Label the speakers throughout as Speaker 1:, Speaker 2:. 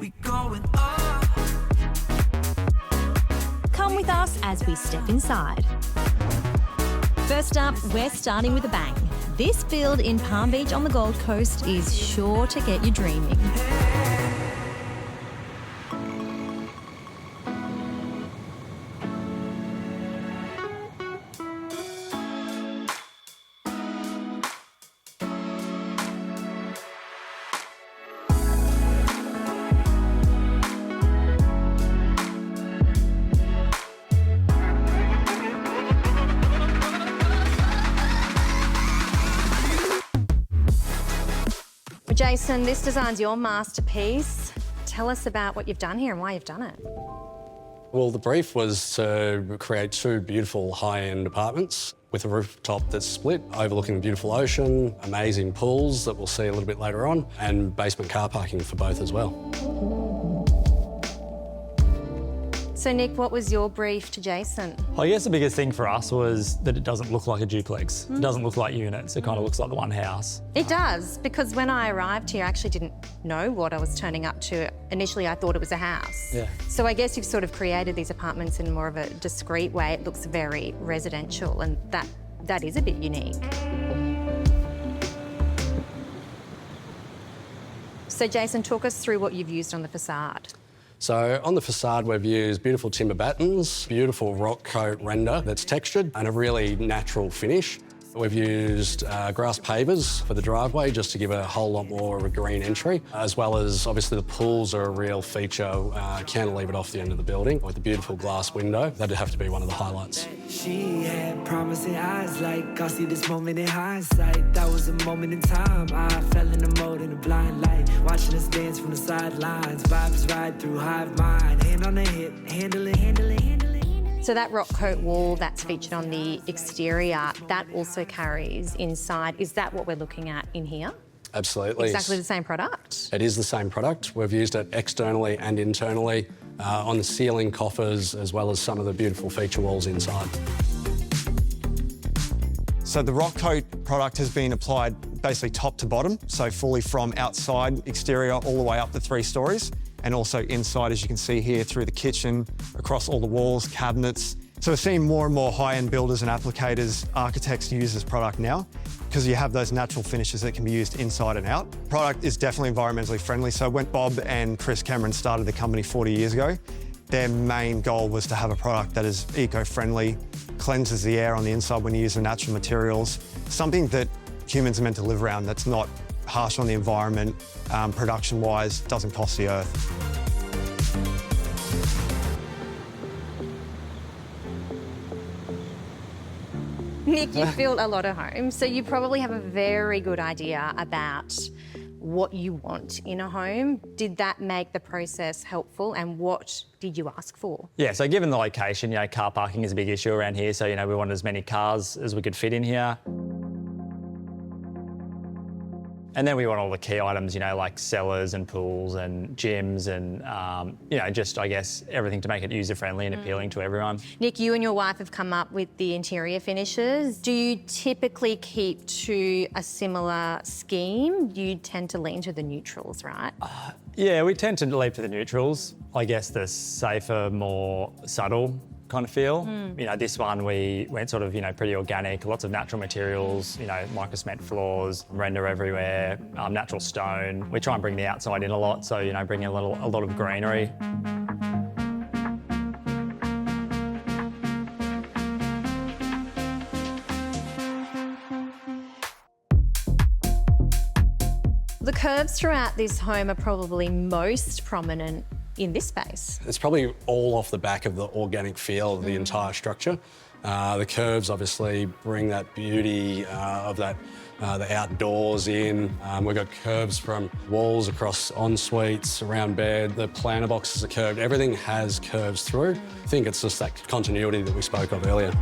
Speaker 1: We going up.
Speaker 2: Come with us as we step inside. First up, we're starting with a bang. This build in Palm Beach on the Gold Coast is sure to get you dreaming. Jayson, this design's your masterpiece. Tell us about what you've done here and why you've done it.
Speaker 3: Well, the brief was to create two beautiful high-end apartments with a rooftop that's split, overlooking the beautiful ocean, amazing pools that we'll see a little bit later on, and basement car parking for both as well.
Speaker 2: So, Nick, what was your brief to Jayson?
Speaker 4: I guess the biggest thing for us was that it doesn't look like a duplex. It doesn't look like units. It kind of looks like the one house.
Speaker 2: It does, because when I arrived here, I actually didn't know what I was turning up to. Initially, I thought it was a house.
Speaker 4: Yeah.
Speaker 2: So I guess you've sort of created these apartments in more of a discreet way. It looks very residential, and that is a bit unique. So, Jayson, talk us through what you've used on the facade.
Speaker 3: So on the facade, we've used beautiful timber battens, beautiful rock coat render that's textured, and a really natural finish. We've used grass pavers for the driveway just to give a whole lot more of a green entry, as well as obviously the pools are a real feature. Cantilevered off the end of the building with a beautiful glass window. That'd have to be one of the highlights.
Speaker 1: She had promising eyes like I'll see this moment in hindsight. That was a moment in time. I fell in the mode in a blind light, watching us dance from the sidelines. Vibes ride through hive mind, hand on the hip, handle it.
Speaker 2: So that rock coat wall that's featured on the exterior, that also carries inside. Is that what we're looking at in here?
Speaker 3: Absolutely.
Speaker 2: Exactly the same product?
Speaker 3: It is the same product. We've used it externally and internally on the ceiling coffers, as well as some of the beautiful feature walls inside.
Speaker 5: So the rock coat product has been applied basically top to bottom, so fully from outside, exterior, all the way up to 3 stories. And also inside, as you can see here, through the kitchen, across all the walls, cabinets. So we're seeing more and more high-end builders and applicators, architects use this product now because you have those natural finishes that can be used inside and out. Product is definitely environmentally friendly. So when Bob and Chris Cameron started the company 40 years ago, their main goal was to have a product that is eco-friendly, cleanses the air on the inside when you use the natural materials, something that humans are meant to live around that's not harsh on the environment, production-wise, doesn't cost the earth.
Speaker 2: Nick, you've built a lot of homes, so you probably have a very good idea about what you want in a home. Did that make the process helpful, and what did you ask for?
Speaker 4: Yeah, so given the location, car parking is a big issue around here, so, we wanted as many cars as we could fit in here. And then we want all the key items, like cellars and pools and gyms and, just, I guess, everything to make it user-friendly and appealing to everyone.
Speaker 2: Nick, you and your wife have come up with the interior finishes. Do you typically keep to a similar scheme? You tend to lean to the neutrals, right?
Speaker 4: Yeah, we tend to lean to the neutrals. I guess the safer, more subtle kind of feel. This one we went sort of, pretty organic, lots of natural materials, micro cement floors, render everywhere, natural stone. We try and bring the outside in a lot, so, bring in a lot of greenery.
Speaker 2: The curves throughout this home are probably most prominent in this space.
Speaker 3: It's probably all off the back of the organic feel of the entire structure. The curves obviously bring that beauty of that the outdoors in. We've got curves from walls across en-suites, around bed, the planter boxes are curved. Everything has curves through. I think it's just that continuity that we spoke of earlier.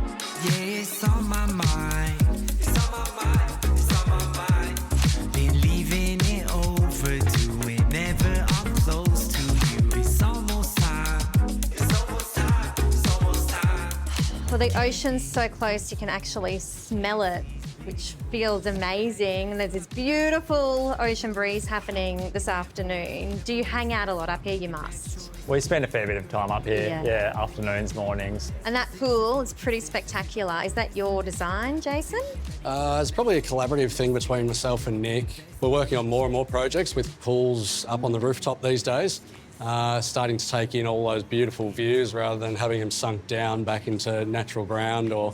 Speaker 1: Yeah, it's on my mind. It's on my mind. It's on my mind. Been leaving it overdue whenever I'm close to you. It's almost time. It's almost time. It's almost time.
Speaker 2: Well, the ocean's so close you can actually smell it which feels amazing. There's this beautiful ocean breeze happening this afternoon. Do you hang out a lot up here? You must.
Speaker 4: We spend a fair bit of time up here,
Speaker 2: Yeah.
Speaker 4: afternoons, mornings.
Speaker 2: And that pool is pretty spectacular. Is that your design, Jayson?
Speaker 3: It's probably a collaborative thing between myself and Nick. We're working on more and more projects with pools up on the rooftop these days, starting to take in all those beautiful views rather than having them sunk down back into natural ground or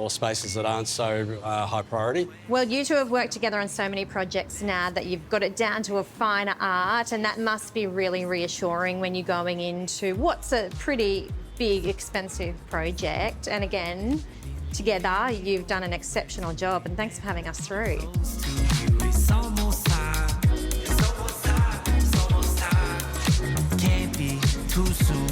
Speaker 3: spaces that aren't so high priority.
Speaker 2: Well, you two have worked together on so many projects now that you've got it down to a finer art, and that must be really reassuring when you're going into what's a pretty big, expensive project. And again, together, you've done an exceptional job, and thanks for having us through.
Speaker 1: It's almost time. It's almost time. It's almost time. Can't be too soon.